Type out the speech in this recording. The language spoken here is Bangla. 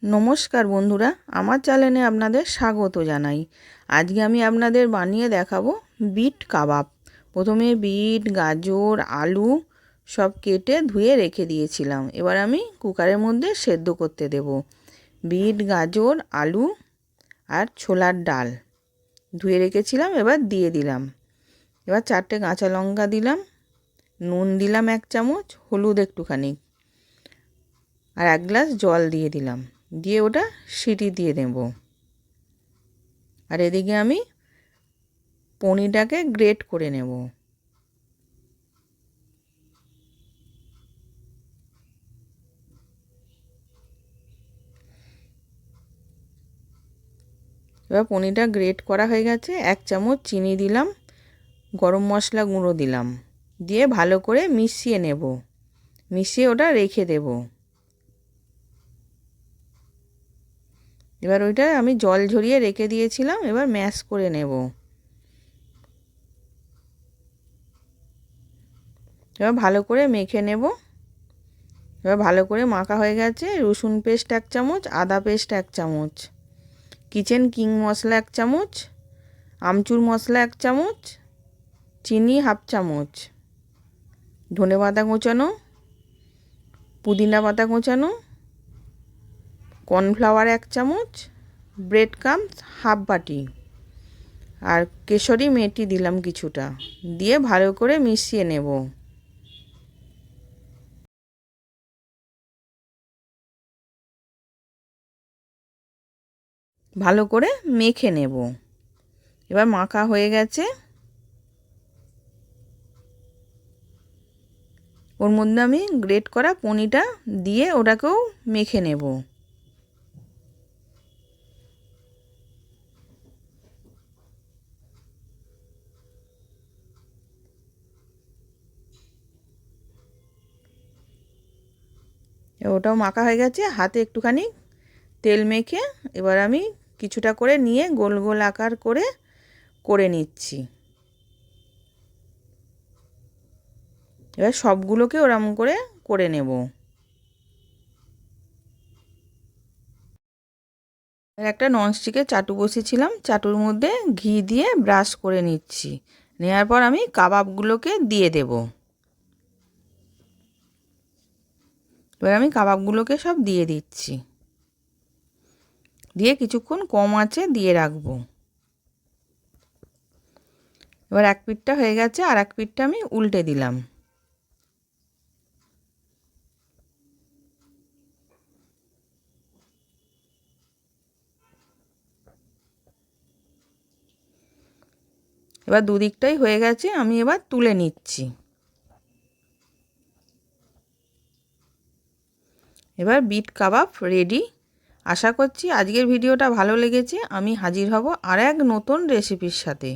নমস্কার বন্ধুরা, আমার চ্যানেলে আপনাদের স্বাগত জানাই। আজকে আমি আপনাদের বানিয়ে দেখাবো বিট কাবাব। প্রথমে বিট, গাজর, আলু সব কেটে ধুয়ে রেখে দিয়েছিলাম। এবার আমি কুকারের মধ্যে সেদ্ধ করতে দেব। বিট, গাজর, আলু আর ছোলার ডাল ধুয়ে রেখেছিলাম, এবার দিয়ে দিলাম। এবার 4টে কাঁচা লঙ্কা দিলাম, নুন দিলাম 1 চামচ, হলুদ একটুখানি, আর 1 গ্লাস জল দিয়ে দিলাম। দিয়ে ওটা সিটি দিয়ে দেব। আর এদিকে আমি পনিরটাকে গ্রেট করে নেব। এবার পনিরটা গ্রেট করা হয়ে গেছে। 1 চামচ চিনি দিলাম, গরম মশলা গুঁড়ো দিলাম, দিয়ে ভালো করে মিশিয়ে নেব। মিশিয়ে ওটা রেখে দেব। এবার ওইটা আমি জল ঝরিয়ে রেখে দিয়েছিলাম, এবার ম্যাশ করে নেব। এবার ভালো করে মেখে নেব। এবার ভালো করে মাখা হয়ে গেছে। রসুন পেস্ট 1 চামচ, আদা পেস্ট 1 চামচ, কিচেন কিং মশলা 1 চামচ, আমচুর মশলা 1 চামচ, চিনি 1/2 চামচ, ধনে পাতা কোচানো, পুদিনা পাতা কোচানো, কর্নফ্লাওয়ার 1 চামচ, ব্রেড ক্রাম্বস 1/2 বাটি, আর কেশরি মেথি দিলাম কিছুটা। দিয়ে ভালো করে মিশিয়ে নেব। ভালো করে মেখে নেব। এবার মাখা হয়ে গেছে। ওর মধ্যে আমি গ্রেট করা পনিরটা দিয়ে ওটাকেও মেখে নেব। ওটাও মাখা হয়ে গেছে। হাতে একটুখানি তেল মেখে এবার আমি কিছুটা করে নিয়ে গোল গোল আকার করে করে নিচ্ছি। এবার সবগুলোকে ওরকম করে করে নেব। একটা ননস্টিকের চাটু বসিয়েছিলাম, চাটুর মধ্যে ঘি দিয়ে ব্রাশ করে নিচ্ছি। নেওয়ার পর আমি কাবাবগুলোকে দিয়ে দেব। এবার আমি কাবাবগুলোকে সব দিয়ে দিচ্ছি। দিয়ে কিছুক্ষণ কম আঁচে দিয়ে রাখবো। এবার এক পিঠটা হয়ে গেছে, আর এক পিঠটা আমি উল্টে দিলাম। এবার দুদিকটাই হয়ে গেছে, আমি এবার তুলে নিচ্ছি। এবার বিট কাবাব রেডি। আশা করছি আজকের ভিডিওটা ভালো লেগেছে। আমি হাজির হব আর এক নতুন রেসিপির সাথে।